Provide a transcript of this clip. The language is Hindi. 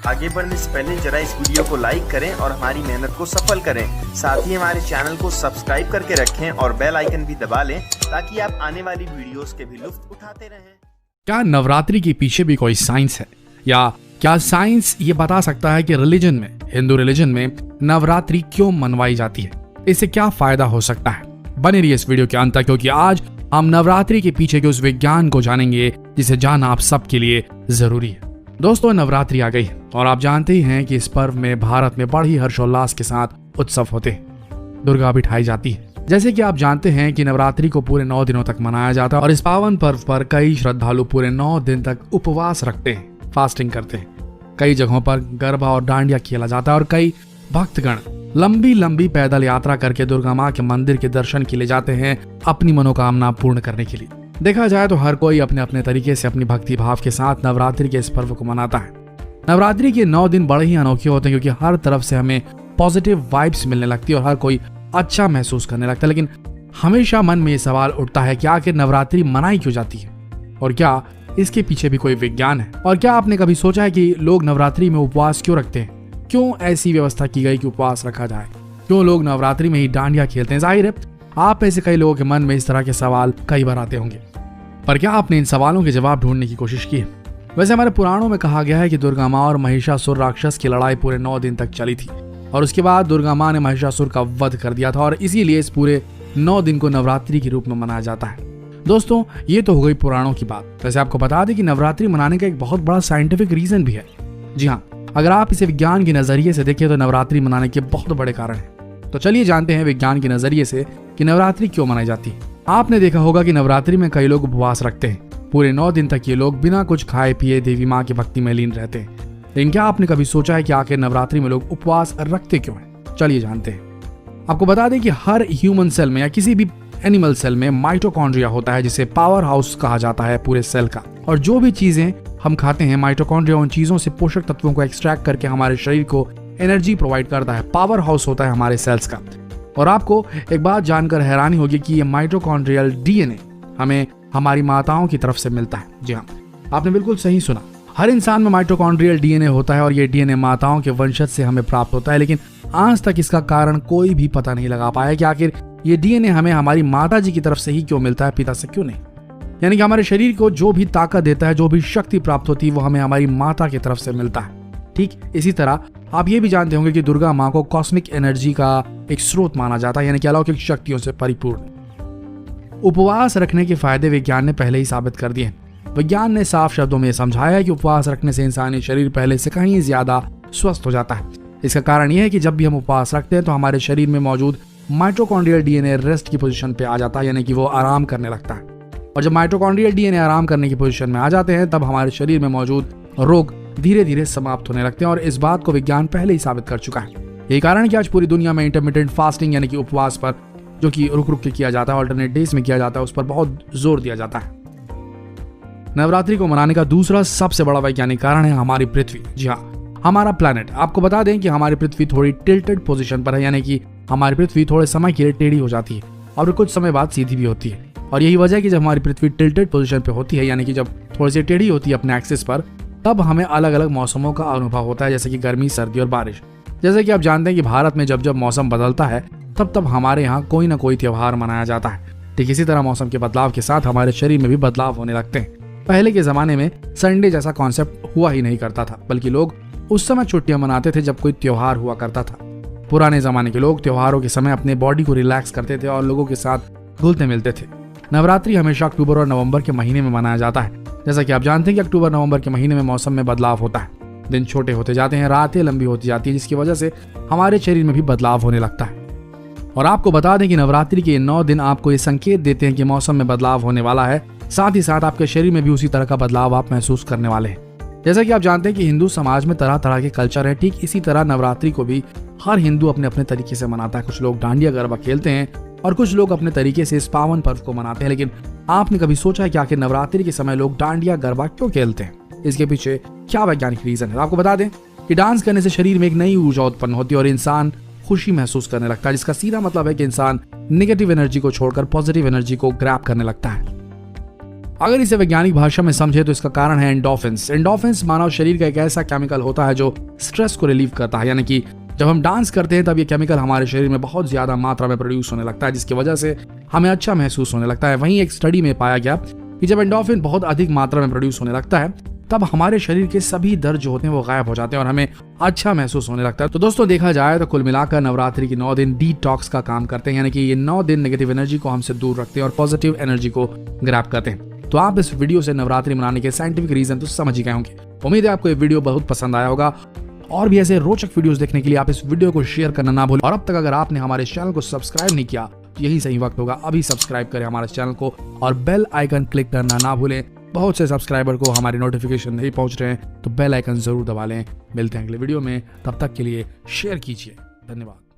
आगे बढ़ने से पहले जरा इस वीडियो को लाइक करें और हमारी मेहनत को सफल करें। साथ ही हमारे चैनल को सब्सक्राइब करके रखें और बेल आइकन भी दबा लें ताकि आप आने वाली वीडियोस के भी लुत्फ उठाते रहें। क्या नवरात्रि के पीछे भी कोई साइंस है, या क्या साइंस ये बता सकता है कि रिलीजन में, हिंदू रिलीजन में नवरात्रि क्यों मनवाई जाती है? इससे क्या फायदा हो सकता है? बने रहिए इस वीडियो के अंत तक, क्योंकि आज हम नवरात्रि के पीछे के उस विज्ञान को जानेंगे जिसे जानना आप सबके लिए जरूरी है। दोस्तों, नवरात्रि आ गई और आप जानते ही हैं कि इस पर्व में भारत में बड़ी हर्षोल्लास के साथ उत्सव होते हैं। दुर्गा बिठाई जाती है। जैसे कि आप जानते हैं कि नवरात्रि को पूरे 9 दिनों तक मनाया जाता है और इस पावन पर्व पर कई श्रद्धालु पूरे 9 दिन तक उपवास रखते हैं, फास्टिंग करते हैं। कई जगहों पर गरबा और डांडिया खेला जाता है और कई भक्तगण लंबी लंबी पैदल यात्रा करके दुर्गा माँ के मंदिर के दर्शन के लिए जाते हैं अपनी मनोकामना पूर्ण करने के लिए। देखा जाए तो हर कोई अपने अपने तरीके से अपनी भक्ति भाव के साथ नवरात्रि के इस पर्व को मनाता है। नवरात्रि के 9 दिन बड़े ही अनोखे होते हैं, क्योंकि हर तरफ से हमें पॉजिटिव वाइब्स मिलने लगती है और हर कोई अच्छा महसूस करने लगता है। लेकिन हमेशा मन में ये सवाल उठता है कि आखिर नवरात्रि मनाई क्यों जाती है और क्या इसके पीछे भी कोई विज्ञान है? और क्या आपने कभी सोचा है कि लोग नवरात्रि में उपवास क्यों रखते हैं? क्यों ऐसी व्यवस्था की गई कि उपवास रखा जाए? क्यों लोग नवरात्रि में ही डांडिया खेलते हैं? जाहिर है आप ऐसे कई लोगों के मन में इस तरह के सवाल कई बार आते होंगे, पर क्या आपने इन सवालों के जवाब ढूंढने की कोशिश की है? वैसे हमारे पुराणों में कहा गया है कि दुर्गा माँ और महिषासुर राक्षस की लड़ाई पूरे 9 दिन तक चली थी और उसके बाद दुर्गा माँ ने महिषासुर का वध कर दिया था और इसीलिए इस पूरे 9 दिन को नवरात्रि के रूप में मनाया जाता है। दोस्तों, ये तो हो गई पुराणों की बात। वैसे आपको बता दें कि नवरात्रि मनाने का एक बहुत बड़ा साइंटिफिक रीजन भी है। जी हाँ, अगर आप इसे विज्ञान के नजरिए से देखें तो नवरात्रि मनाने के बहुत बड़े कारण हैं। तो चलिए जानते हैं विज्ञान के नजरिए से कि नवरात्रि क्यों मनाई जाती है। आपने देखा होगा कि नवरात्रि में कई लोग उपवास रखते हैं। पूरे 9 दिन तक ये लोग बिना कुछ खाए पिए देवी माँ की भक्ति में लीन रहते हैं। लेकिन क्या आपने कभी सोचा है कि आखिर नवरात्रि में लोग उपवास रखते क्यों हैं? चलिए जानते हैं। आपको बता दें कि हर ह्यूमन सेल में या किसी भी एनिमल सेल में माइटोकॉन्ड्रिया होता है, जिसे पावर हाउस कहा जाता है पूरे सेल का। और जो भी चीजें हम खाते हैं, माइटोकॉन्ड्रिया उन चीजों से पोषक तत्वों को एक्सट्रैक्ट करके हमारे शरीर को एनर्जी प्रोवाइड करता है। पावर हाउस होता है हमारे सेल्स का। और आपको एक बात जानकर हैरानी होगी कि ये माइटोकॉन्ड्रियल डीएनए हमें हमारी माताओं की तरफ से मिलता है। जी हाँ, आपने बिल्कुल सही सुना। हर इंसान में माइटोकॉन्ड्रियल डीएनए होता है और ये डीएनए माताओं के वंशज से हमें प्राप्त होता है। लेकिन आज तक इसका कारण कोई भी पता नहीं लगा पाया कि आखिर ये डीएनए हमें हमारी माता जी की तरफ से ही क्यों मिलता है, पिता से क्यों नहीं। यानी कि हमारे शरीर को जो भी ताकत देता है, जो भी शक्ति प्राप्त होती है, वो हमें हमारी माता की तरफ से मिलता है। ठीक इसी तरह आप ये भी जानते होंगे कि दुर्गा माँ को कॉस्मिक एनर्जी का एक स्रोत माना जाता है, यानी कि अलौकिक शक्तियों से परिपूर्ण। उपवास रखने के फायदे विज्ञान ने पहले ही साबित कर दिए हैं। विज्ञान ने साफ शब्दों में समझाया है कि उपवास रखने से इंसानी शरीर पहले से कहीं ज्यादा स्वस्थ हो जाता है। इसका कारण यह है कि जब भी हम उपवास रखते हैं तो हमारे शरीर में मौजूद माइटोकॉन्ड्रियल डीएनए रेस्ट की पोजीशन पे आ जाता है, यानी कि वो आराम करने लगता है। और जब माइटोकॉन्ड्रियल डीएनए आराम करने की पोजीशन में आ जाते हैं तब हमारे शरीर में मौजूद रोग धीरे धीरे समाप्त होने लगते हैं। और इस बात को विज्ञान पहले ही साबित कर चुका है। यही कारण है कि आज पूरी दुनिया में इंटरमिटेंट फास्टिंग यानी कि उपवास पर, जो कि रुक रुक के किया जाता है, ऑल्टरनेट डेज में किया जाता है, उस पर बहुत जोर दिया जाता है। नवरात्रि को मनाने का दूसरा सबसे बड़ा वैज्ञानिक कारण है हमारी पृथ्वी। जी हाँ, हमारा प्लैनेट। आपको बता दें कि हमारी पृथ्वी थोड़ी टिल्टेड पोजीशन पर है, यानी कि हमारी पृथ्वी थोड़े समय के लिए टेढ़ी हो जाती है और कुछ समय बाद सीधी भी होती है। और यही वजह है कि जब हमारी पृथ्वी टिल्टेड पोजीशन पे होती है, यानी कि जब थोड़ी सी टेढ़ी होती है अपने एक्सिस पर, तब हमें अलग अलग मौसमों का अनुभव होता है, जैसे कि गर्मी, सर्दी और बारिश। जैसे कि आप जानते हैं कि भारत में जब जब मौसम बदलता है तब तब हमारे यहाँ कोई ना कोई त्योहार मनाया जाता है। ठीक इसी तरह मौसम के बदलाव के साथ हमारे शरीर में भी बदलाव होने लगते हैं। पहले के जमाने में संडे जैसा कॉन्सेप्ट हुआ ही नहीं करता था, बल्कि लोग उस समय छुट्टियां मनाते थे जब कोई त्योहार हुआ करता था। पुराने जमाने के लोग त्योहारों के समय अपने बॉडी को रिलैक्स करते थे और लोगों के साथ घुलते मिलते थे। नवरात्रि हमेशा अक्टूबर और नवंबर के महीने में मनाया जाता है। जैसा कि आप जानते हैं कि अक्टूबर नवंबर के महीने में मौसम में बदलाव होता है। दिन छोटे होते जाते हैं, रातें लंबी होती जाती है, जिसकी वजह से हमारे शरीर में भी बदलाव होने लगता है। और आपको बता दें कि नवरात्रि के 9 दिन आपको ये संकेत देते हैं कि मौसम में बदलाव होने वाला है। साथ ही साथ आपके शरीर में भी उसी तरह का बदलाव आप महसूस करने वाले हैं। जैसा कि आप जानते हैं कि हिंदू समाज में तरह तरह के कल्चर है, ठीक इसी तरह नवरात्रि को भी हर हिंदू अपने अपने तरीके से मनाता है। कुछ लोग डांडिया गरबा खेलते हैं और कुछ लोग अपने तरीके से इस पावन पर्व को मनाते हैं। लेकिन आपने कभी सोचा है कि आखिर नवरात्रि के समय लोग डांडिया गरबा क्यों खेलते हैं? इसके पीछे क्या वैज्ञानिक रीजन है? आपको बता दें कि डांस करने से शरीर में एक नई ऊर्जा उत्पन्न होती है और इंसान खुशी महसूस करने लगता है, जिसका सीधा मतलब है कि इंसान नेगेटिव एनर्जी को छोड़कर पॉजिटिव एनर्जी को ग्रैब करने लगता है। अगर इसे वैज्ञानिक भाषा में समझे तो इसका कारण है एंडोर्फिन्स। एंडोर्फिन्स मानव शरीर का एक ऐसा केमिकल होता है जो स्ट्रेस को रिलीव करता है, यानी कि जब हम डांस करते हैं तब ये केमिकल हमारे शरीर में बहुत ज्यादा मात्रा में प्रोड्यूस होने लगता है, जिसकी वजह से हमें अच्छा महसूस होने लगता है। वहीं एक स्टडी में पाया गया कि जब एंडोर्फिन बहुत अधिक मात्रा में प्रोड्यूस होने लगता है तब हमारे शरीर के सभी दर्द जो होते हैं वो गायब हो जाते हैं और हमें अच्छा महसूस होने लगता है। तो दोस्तों देखा जाए तो कुल मिलाकर नवरात्रि के 9 दिन डिटॉक्स का काम करते हैं, यानी कि ये 9 दिन नेगेटिव एनर्जी को हमसे दूर रखते हैं और पॉजिटिव एनर्जी को ग्रैब करते हैं। तो आप इस वीडियो से नवरात्रि मनाने के साइंटिफिक रीजन तो समझ ही गए होंगे। उम्मीद है आपको ये वीडियो बहुत पसंद आया होगा और भी ऐसे रोचक वीडियोस देखने के लिए आप इस वीडियो को शेयर करना ना भूलें। और अब तक अगर आपने हमारे चैनल को सब्सक्राइब नहीं किया तो यही सही वक्त होगा, अभी सब्सक्राइब करें हमारे चैनल को और बेल आइकन क्लिक करना ना भूलें। बहुत से सब्सक्राइबर को हमारी नोटिफिकेशन नहीं पहुंच रहे हैं तो बेल आइकन जरूर दबा लें। मिलते हैं अगले वीडियो में, तब तक के लिए शेयर कीजिए। धन्यवाद।